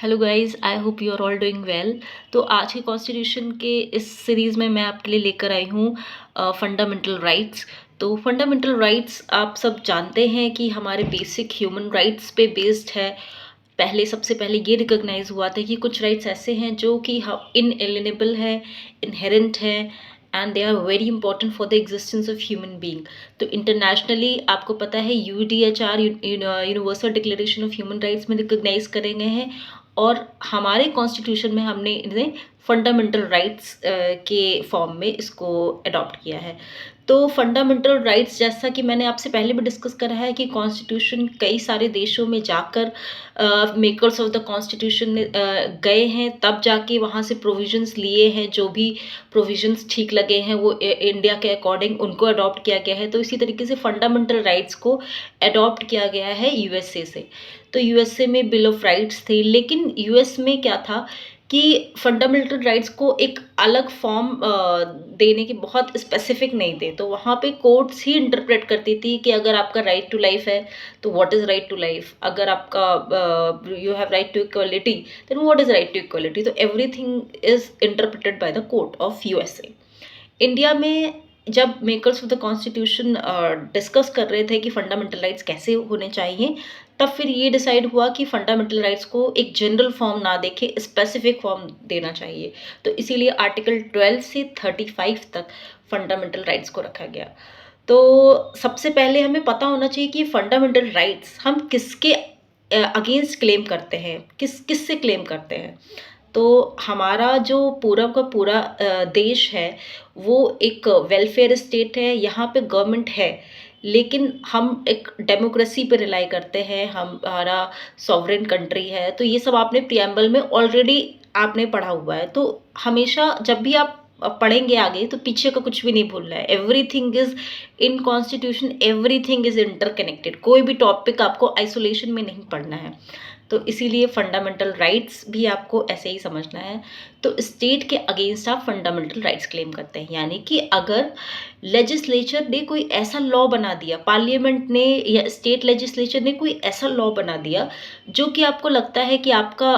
Hello guys, I hope you are all doing well. तो आज के कॉन्स्टिट्यूशन के इस सीरीज़ में मैं आपके लिए लेकर आई हूँ फंडामेंटल राइट्स। तो फंडामेंटल राइट्स आप सब जानते हैं कि हमारे बेसिक ह्यूमन राइट्स पे बेस्ड है। पहले सबसे पहले ये रिकॉग्नाइज हुआ था कि कुछ राइट्स ऐसे हैं जो कि इनएलिएनेबल है, इनहेरेंट है and they are very important for the existence of human being. तो इंटरनेशनली आपको पता है UDHR universal declaration of human rights में रिकॉग्नाइज करे गए हैं और हमारे कॉन्स्टिट्यूशन में हमने इन्हें फंडामेंटल राइट्स के फॉर्म में इसको अडॉप्ट किया है। तो फंडामेंटल राइट्स, जैसा कि मैंने आपसे पहले भी डिस्कस करा है कि कॉन्स्टिट्यूशन कई सारे देशों में जाकर मेकर्स ऑफ द कॉन्स्टिट्यूशन गए हैं, तब जाके वहाँ से प्रोविजंस लिए हैं। जो भी प्रोविजंस ठीक लगे हैं वो इंडिया के अकॉर्डिंग उनको अडॉप्ट किया गया है। तो इसी तरीके से फंडामेंटल राइट्स को अडॉप्ट किया गया है यूएसए से। तो यूएसए में बिल ऑफ राइट्स थे, लेकिन यूएस में क्या था कि फंडामेंटल राइट्स को एक अलग फॉर्म देने की बहुत स्पेसिफिक नहीं थे। तो वहाँ पे कोर्ट्स ही इंटरप्रेट करती थी कि अगर आपका राइट टू लाइफ है तो what is right to life, अगर आपका you have right to equality then what is right to equality. तो everything is interpreted by the court of USA. India में जब makers of the constitution discuss कर रहे थे कि फंडामेंटल राइट्स कैसे होने चाहिए, तब फिर ये डिसाइड हुआ कि फंडामेंटल राइट्स को एक जनरल फॉर्म ना देके स्पेसिफिक फॉर्म देना चाहिए। तो इसीलिए आर्टिकल 12 से 35 तक फंडामेंटल राइट्स को रखा गया। तो सबसे पहले हमें पता होना चाहिए कि फंडामेंटल राइट्स हम किसके अगेंस्ट क्लेम करते हैं, किस से क्लेम करते हैं। तो हमारा जो पूरा का पूरा देश है वो एक वेलफेयर स्टेट है। यहाँ पे गवर्नमेंट है, लेकिन हम एक डेमोक्रेसी पे रिलाई करते हैं, हमारा सॉवरेन कंट्री है। तो ये सब आपने प्रियम्बल में ऑलरेडी आपने पढ़ा हुआ है। तो हमेशा जब भी आप पढ़ेंगे आगे तो पीछे का कुछ भी नहीं भूलना है। Everything is in constitution, everything is interconnected. कोई भी टॉपिक आपको आइसोलेशन में नहीं पढ़ना है। तो इसीलिए फंडामेंटल राइट्स भी आपको ऐसे ही समझना है। तो स्टेट के अगेंस्ट आप फंडामेंटल राइट्स क्लेम करते हैं, यानी कि अगर लेजिस्लेचर ने कोई ऐसा लॉ बना दिया, पार्लियामेंट ने या स्टेट लेजिस्लेचर ने कोई ऐसा लॉ बना दिया जो कि आपको लगता है कि आपका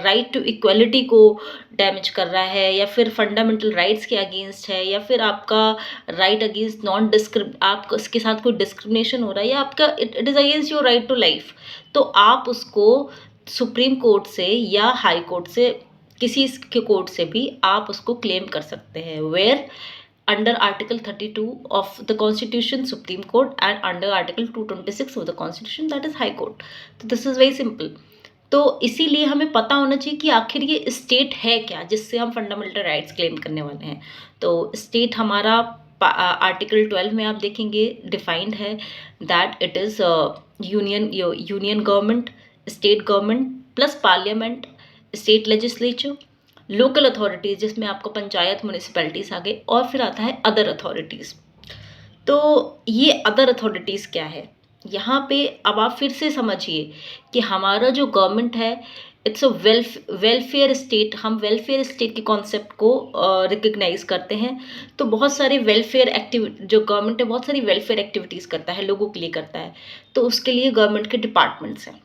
राइट टू इक्वलिटी को डैमेज कर रहा है, या फिर फंडामेंटल राइट्स के अगेंस्ट है, या फिर आपका राइट अगेंस्ट नॉन डिस्क्रिम आप उसके साथ कोई डिस्क्रिमिनेशन हो रहा है, या आपका it is against your right to life, तो आप उसको सुप्रीम कोर्ट से या हाई कोर्ट से, किसी के कोर्ट से भी आप उसको क्लेम कर सकते हैं। Where under article 32 of the constitution supreme court and under article 226 of the constitution that is high court. तो दिस इज वेरी सिंपल। तो इसीलिए हमें पता होना चाहिए कि आखिर ये स्टेट है क्या जिससे हम फंडामेंटल राइट्स क्लेम करने वाले हैं। तो स्टेट हमारा आर्टिकल 12 में आप देखेंगे डिफाइंड है that it is union government, state government plus parliament, state legislature, local authorities जिसमें आपको पंचायत म्यूनिसिपैलिटीज़ आ गए, और फिर आता है अदर अथॉरिटीज़। तो ये अदर अथॉरिटीज़ क्या है, यहाँ पे अब आप फिर से समझिए कि हमारा जो गवर्नमेंट है इट्स अ वेलफेयर स्टेट। हम वेलफेयर स्टेट के कॉन्सेप्ट को रिकग्नाइज करते हैं। तो बहुत सारे वेलफेयर जो गवर्नमेंट है बहुत सारी वेलफेयर एक्टिविटीज़ करता है, लोगों के लिए करता है। तो उसके लिए गवर्नमेंट के डिपार्टमेंट्स हैं।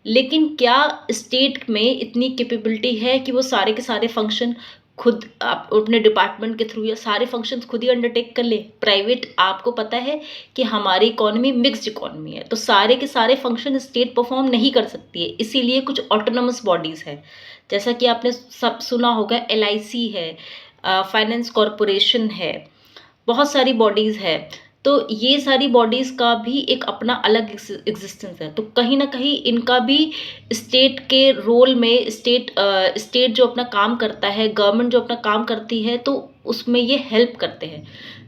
लेकिन क्या स्टेट में इतनी कैपेबिलिटी है कि वो सारे के सारे फंक्शन खुद आप अपने डिपार्टमेंट के थ्रू या सारे फंक्शंस खुद ही अंडरटेक कर ले? प्राइवेट, आपको पता है कि हमारी इकोनॉमी मिक्स्ड इकोनॉमी है, तो सारे के सारे फंक्शन स्टेट परफॉर्म नहीं कर सकती है। इसीलिए कुछ ऑटोनमस बॉडीज़ है, जैसा कि आपने सब सुना होगा, एलआईसी है, फाइनेंस कॉरपोरेशन है, बहुत सारी बॉडीज़ है। तो ये सारी बॉडीज़ का भी एक अपना अलग एग्जिस्टेंस है। तो कहीं ना कहीं इनका भी स्टेट के रोल में, स्टेट जो अपना काम करता है, गवर्नमेंट जो अपना काम करती है, तो उसमें ये हेल्प करते हैं।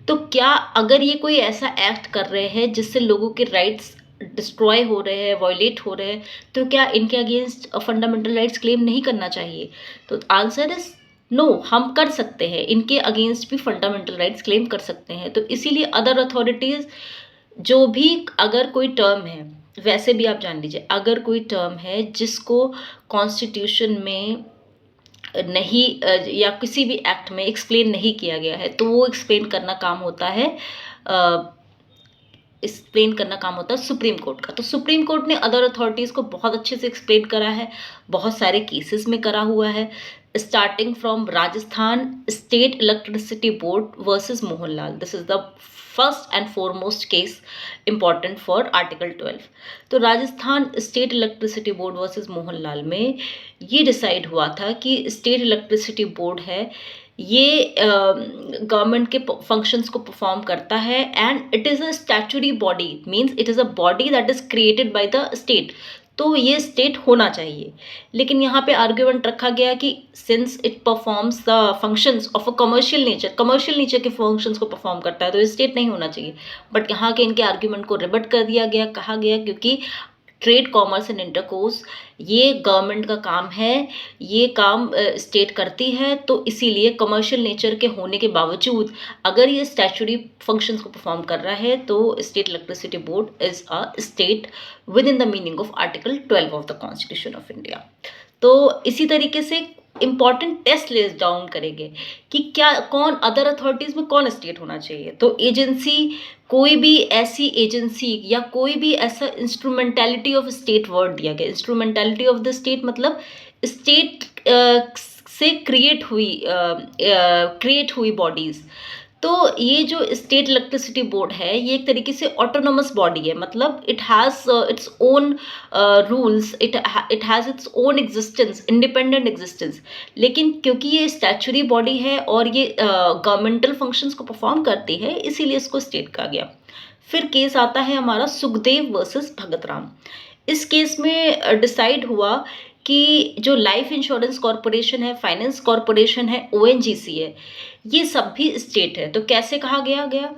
तो क्या अगर ये कोई ऐसा एक्ट कर रहे हैं जिससे लोगों के राइट्स डिस्ट्रॉय हो रहे हैं, वॉयलेट हो रहे हैं, तो क्या इनके अगेंस्ट फंडामेंटल राइट्स क्लेम नहीं करना चाहिए? तो आंसर इज नो, हम कर सकते हैं, इनके अगेंस्ट भी फंडामेंटल राइट्स क्लेम कर सकते हैं। तो इसीलिए अदर अथॉरिटीज़ जो भी, अगर कोई टर्म है, वैसे भी आप जान लीजिए, अगर कोई टर्म है जिसको कॉन्स्टिट्यूशन में नहीं या किसी भी एक्ट में एक्सप्लेन नहीं किया गया है, तो वो एक्सप्लेन करना काम होता है एक्सप्लेन करना काम होता है सुप्रीम कोर्ट का। तो सुप्रीम कोर्ट ने अदर अथॉरिटीज़ को बहुत अच्छे से एक्सप्लेन करा है, बहुत सारे केसेस में करा हुआ है, starting from Rajasthan state electricity board versus Mohanlal. This is the first and foremost case important for article 12। तो Rajasthan state electricity board versus Mohanlal में ये डिसाइड हुआ था कि स्टेट इलेक्ट्रिसिटी बोर्ड है, ये गवर्नमेंट के फंक्शंस को परफॉर्म करता है and it is a statutory body, means it is a body that is created by the state. तो ये स्टेट होना चाहिए। लेकिन यहाँ पे आर्ग्यूमेंट रखा गया कि since it performs the functions of a commercial nature के फंक्शंस को परफॉर्म करता है तो स्टेट नहीं होना चाहिए। बट यहाँ के इनके आर्ग्यूमेंट को रिबट कर दिया गया, कहा गया क्योंकि ट्रेड कॉमर्स एंड इंटरकोर्स ये गवर्नमेंट का काम है, ये काम स्टेट करती है, तो इसीलिए कमर्शियल नेचर के होने के बावजूद अगर ये स्टैचुरी फंक्शंस को परफॉर्म कर रहा है तो state electricity board is a state with in the meaning of article 12 of the constitution of India. तो इसी तरीके से इंपॉर्टेंट टेस्ट लेस डाउन करेंगे कि क्या कौन अदर अथॉरिटीज में कौन स्टेट होना चाहिए। तो एजेंसी, कोई भी ऐसी एजेंसी या कोई भी ऐसा इंस्ट्रूमेंटैलिटी ऑफ स्टेट वर्ड दिया गया। इंस्ट्रूमेंटैलिटी ऑफ द स्टेट मतलब स्टेट से क्रिएट हुई बॉडीज। तो ये जो स्टेट इलेक्ट्रिसिटी बोर्ड है ये एक तरीके से ऑटोनोमस बॉडी है, मतलब it has its own rules, it has its own existence, independent existence. लेकिन क्योंकि ये स्टैचुरी बॉडी है और ये गवर्नमेंटल फंक्शंस को परफॉर्म करती है इसीलिए इसको स्टेट कहा गया। फिर केस आता है हमारा सुखदेव वर्सेस भगत राम। इस केस में डिसाइड हुआ कि जो लाइफ इंश्योरेंस कॉरपोरेशन है, फाइनेंस कॉरपोरेशन है, ओएनजीसी है, ये सब भी स्टेट है। तो कैसे कहा गया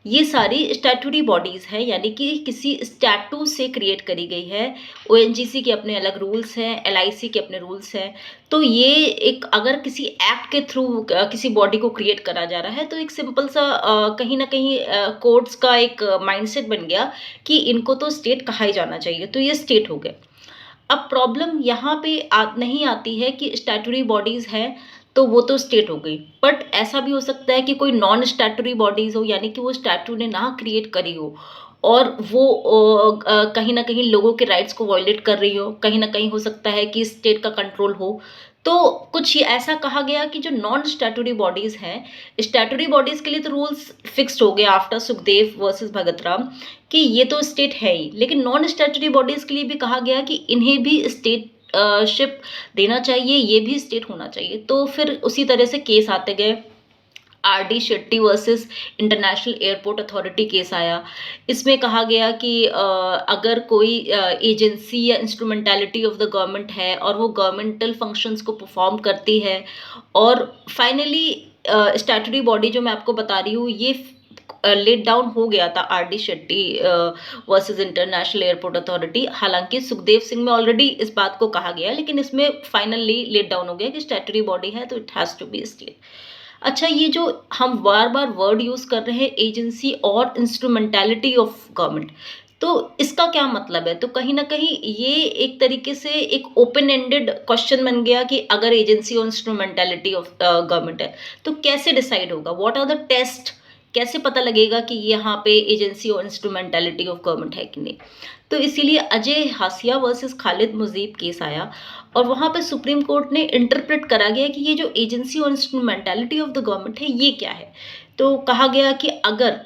ये सारी स्टैट्यूटरी बॉडीज है, यानी कि किसी स्टैटू से क्रिएट करी गई है। ओएनजीसी के अपने अलग रूल्स हैं, एलआईसी के अपने रूल्स हैं। तो ये एक अगर किसी एक्ट के थ्रू किसी बॉडी को क्रिएट करा जा रहा है तो एक सिंपल सा कहीं ना कहीं कोर्ट्स का एक माइंडसेट बन गया कि इनको तो स्टेट कहा ही जाना चाहिए, तो ये स्टेट हो गए। अब प्रॉब्लम यहाँ पे नहीं आती है कि स्टैट्यूटरी बॉडीज हैं तो वो तो स्टेट हो गई, बट ऐसा भी हो सकता है कि कोई नॉन स्टैट्यूटरी बॉडीज हो, यानी कि वो स्टैट्यू ने ना क्रिएट करी हो और वो कहीं ना कहीं लोगों के राइट्स को वायलेट कर रही हो, कहीं ना कहीं हो सकता है कि स्टेट का कंट्रोल हो। तो कुछ ये ऐसा कहा गया कि जो नॉन स्टैट्यूटरी बॉडीज हैं, स्टैट्यूटरी बॉडीज के लिए तो रूल्स फिक्स्ड हो गए आफ्टर सुखदेव वर्सेस भगत राम कि ये तो स्टेट है ही, लेकिन नॉन स्टैट्यूटरी बॉडीज के लिए भी कहा गया कि इन्हें भी स्टेट शिप देना चाहिए, ये भी स्टेट होना चाहिए। तो फिर उसी तरह से केस आते गए। RD Shetty versus international airport authority case आया। इसमें कहा गया कि अगर कोई एजेंसी या इंस्ट्रूमेंटैलिटी ऑफ द गवर्नमेंट है और वो गवर्नमेंटल फंक्शंस को परफॉर्म करती है और फाइनली स्टैट्यूटरी बॉडी जो मैं आपको बता रही हूँ ये लेट डाउन हो गया था RD Shetty versus international airport authority. हालांकि सुखदेव सिंह में ऑलरेडी इस बात को कहा गया, लेकिन इसमें फाइनली लेट डाउन हो गया कि स्टैट्यूटरी बॉडी है तो it has to be state. अच्छा, ये जो हम बार बार वर्ड यूज कर रहे हैं एजेंसी और इंस्ट्रूमेंटैलिटी ऑफ गवर्नमेंट, तो इसका क्या मतलब है? तो कहीं ना कहीं ये एक तरीके से एक ओपन एंडेड क्वेश्चन बन गया कि अगर एजेंसी और इंस्ट्रूमेंटैलिटी ऑफ गवर्नमेंट है तो कैसे डिसाइड होगा, व्हाट आर द टेस्ट, कैसे पता लगेगा कि यहाँ पे एजेंसी और इंस्ट्रूमेंटैलिटी ऑफ गवर्नमेंट है कि नहीं। तो इसीलिए अजय हासिया वर्सेस खालिद मुजीब केस आया और वहाँ पे सुप्रीम कोर्ट ने इंटरप्रेट करा गया कि ये जो एजेंसी और इंस्ट्रूमेंटैलिटी ऑफ द गवर्नमेंट है ये क्या है। तो कहा गया कि अगर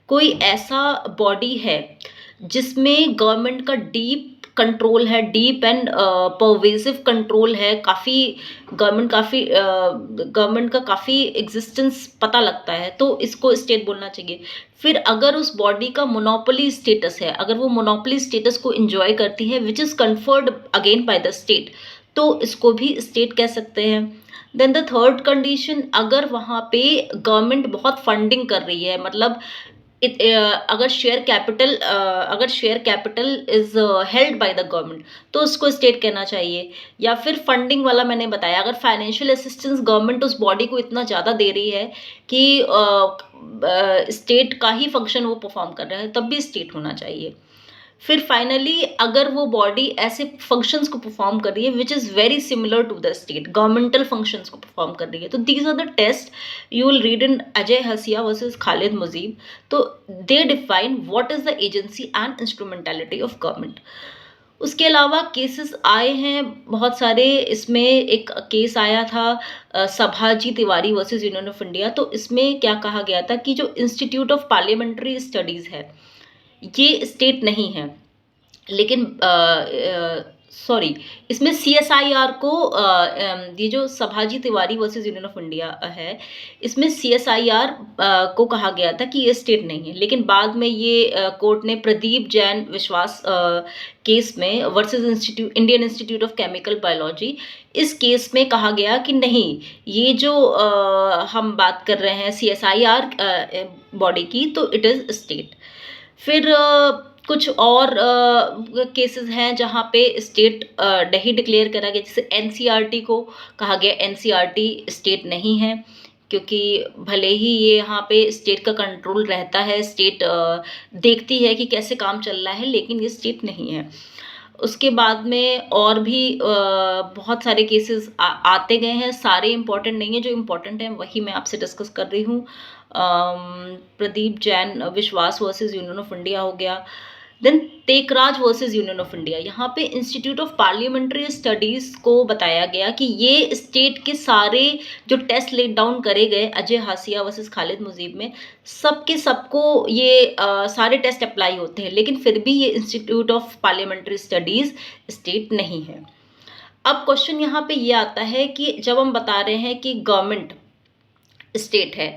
कोई ऐसा बॉडी है जिसमें गवर्नमेंट का डीप कंट्रोल है, डीप एंड परवेसिव कंट्रोल है, गवर्नमेंट का काफ़ी एग्जिस्टेंस पता लगता है, तो इसको स्टेट बोलना चाहिए। फिर अगर उस बॉडी का मोनोपोली स्टेटस है, अगर वो मोनोपोली स्टेटस को एंजॉय करती है which is conferred again by the state, तो इसको भी स्टेट कह सकते हैं। देन द थर्ड कंडीशन, अगर वहाँ पे गवर्नमेंट बहुत फंडिंग कर रही है, मतलब अगर share capital is held by the government तो उसको स्टेट कहना चाहिए। या फिर फंडिंग वाला मैंने बताया, अगर फाइनेंशियल असिस्टेंस गवर्नमेंट उस बॉडी को इतना ज़्यादा दे रही है कि स्टेट का ही फंक्शन वो परफॉर्म कर रहा है तब भी स्टेट होना चाहिए। फिर फाइनली अगर वो बॉडी ऐसे फंक्शंस को परफॉर्म कर रही है which is very similar to the state, governmental functions को परफॉर्म कर रही है, तो these are the test you will read in Ajay Hasia versus Khalid Mujib. तो they define what is the agency and instrumentality of government. उसके अलावा केसेस आए हैं बहुत सारे। इसमें एक केस आया था Sabhaji Tiwari versus union of India. तो इसमें क्या कहा गया था कि जो इंस्टीट्यूट ऑफ पार्लियामेंट्री स्टडीज़ है ये स्टेट नहीं है, लेकिन सॉरी, इसमें सीएसआईआर को ये जो Sabhaji Tiwari versus union of India है, इसमें सीएसआईआर को कहा गया था कि ये स्टेट नहीं है, लेकिन बाद में ये कोर्ट ने प्रदीप जैन विश्वास केस में versus Indian institute of chemical biology, इस केस में कहा गया कि नहीं, ये जो हम बात कर रहे हैं सीएसआईआर बॉडी की, तो इट इज़ स्टेट। फिर कुछ और केसेस हैं जहाँ पे स्टेट नहीं डिक्लेयर करा गया, जैसे एनसीईआरटी को कहा गया एनसीईआरटी स्टेट नहीं है, क्योंकि भले ही ये यहाँ पे स्टेट का कंट्रोल रहता है, स्टेट देखती है कि कैसे काम चल रहा है, लेकिन ये स्टेट नहीं है। उसके बाद में और भी बहुत सारे केसेस आते गए हैं, सारे इम्पॉर्टेंट नहीं है, जो इम्पॉर्टेंट हैं वही मैं आपसे डिस्कस कर रही हूँ। प्रदीप जैन विश्वास वर्सेस यूनियन ऑफ इंडिया हो गया। Then Tekraj versus union of India, यहाँ पे इंस्टीट्यूट ऑफ पार्लियामेंट्री स्टडीज़ को बताया गया कि ये स्टेट के सारे जो टेस्ट लेट डाउन करे गए अजय हासिया वर्सेस खालिद मुजीब में, सबके सबको ये सारे टेस्ट अप्लाई होते हैं, लेकिन फिर भी ये institute of parliamentary studies state नहीं है। अब क्वेश्चन यहाँ पे ये आता है कि जब हम बता रहे हैं कि गवर्नमेंट स्टेट है,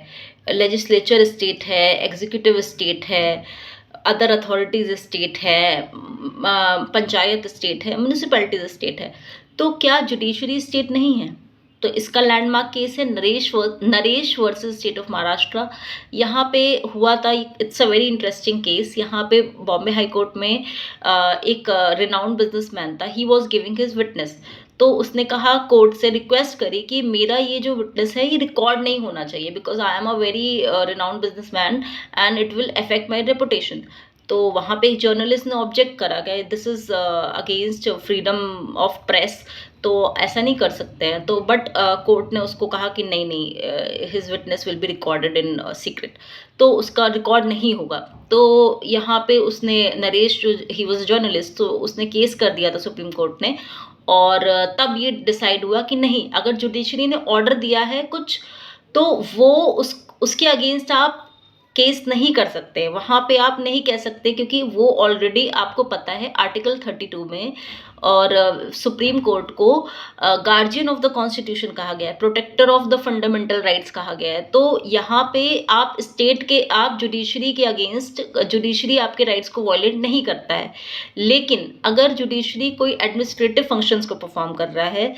लेजिस्लेचर स्टेट है, एग्जीक्यूटिव स्टेट है, अदर अथॉरिटीज़ स्टेट है, पंचायत स्टेट है, म्यूनिसिपैलिटीज स्टेट है, तो क्या जुडिशरी स्टेट नहीं है? तो इसका लैंडमार्क केस है Naresh versus state of Maharashtra. यहाँ पे हुआ था, it's a very interesting case. यहाँ पे बॉम्बे हाई कोर्ट में एक रिनाउंड बिजनेसमैन था, he was giving his witness. तो उसने कहा, कोर्ट से रिक्वेस्ट करी कि मेरा ये जो विटनेस है ये रिकॉर्ड नहीं होना चाहिए, because I am a very renowned businessman and it will affect my reputation. तो वहाँ पे एक जर्नलिस्ट ने ऑब्जेक्ट करा कि this is against freedom of press, तो ऐसा नहीं कर सकते हैं। तो बट कोर्ट ने उसको कहा कि नहीं नहीं, his witness will be recorded in secret, तो उसका रिकॉर्ड नहीं होगा। तो यहाँ पे उसने नरेश, जो ही वॉज जर्नलिस्ट, तो उसने केस कर दिया था सुप्रीम कोर्ट ने, और तब ये डिसाइड हुआ कि नहीं, अगर जुडिशरी ने ऑर्डर दिया है कुछ, तो वो उसके अगेंस्ट आप केस नहीं कर सकते, वहाँ पे आप नहीं कह सकते, क्योंकि वो ऑलरेडी आपको पता है आर्टिकल 32 में, और सुप्रीम कोर्ट को गार्जियन ऑफ द कॉन्स्टिट्यूशन कहा गया है, protector of the fundamental rights कहा गया है। तो यहाँ पे आप स्टेट के, आप जुडिशरी के अगेंस्ट, जुडिशरी आपके राइट्स को वॉयलेट नहीं करता है, लेकिन अगर जुडिशरी कोई एडमिनिस्ट्रेटिव फंक्शंस को परफॉर्म कर रहा है,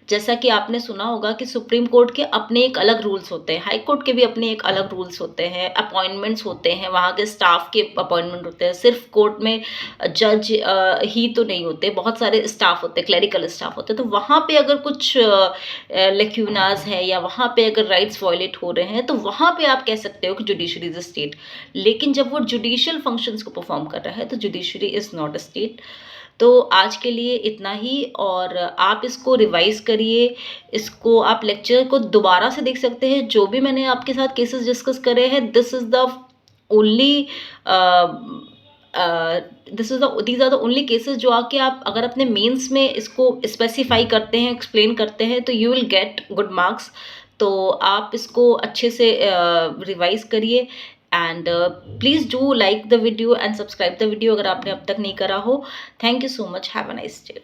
जैसा कि आपने सुना होगा कि सुप्रीम कोर्ट के अपने एक अलग रूल्स होते हैं, हाई कोर्ट के भी अपने एक अलग रूल्स होते हैं, अपॉइंटमेंट्स होते हैं, वहाँ के स्टाफ के अपॉइंटमेंट होते हैं। सिर्फ कोर्ट में जज ही तो नहीं होते, बहुत सारे स्टाफ होते हैं, क्लरिकल स्टाफ होते हैं। तो वहाँ पे अगर कुछ लेक्यूनाज है या वहाँ पे अगर राइट्स वायलेट हो रहे हैं, तो वहाँ पे आप कह सकते हो कि जुडिशरी इज अ स्टेट। लेकिन जब वो जुडिशियल फंक्शंस को परफॉर्म कर रहा है, तो judiciary is not a state. तो आज के लिए इतना ही, और आप इसको रिवाइज करिए, इसको आप लेक्चर को दोबारा से देख सकते हैं। जो भी मैंने आपके साथ केसेस डिस्कस करे हैं, these are the only cases जो आके आप अगर अपने मेंस में इसको स्पेसिफाई करते हैं, एक्सप्लेन करते हैं, तो you will get good marks. तो आप इसको अच्छे से रिवाइज करिए, and please do like the video and subscribe the video अगर आपने अब तक नहीं करा हो। Thank you so much, have a nice day.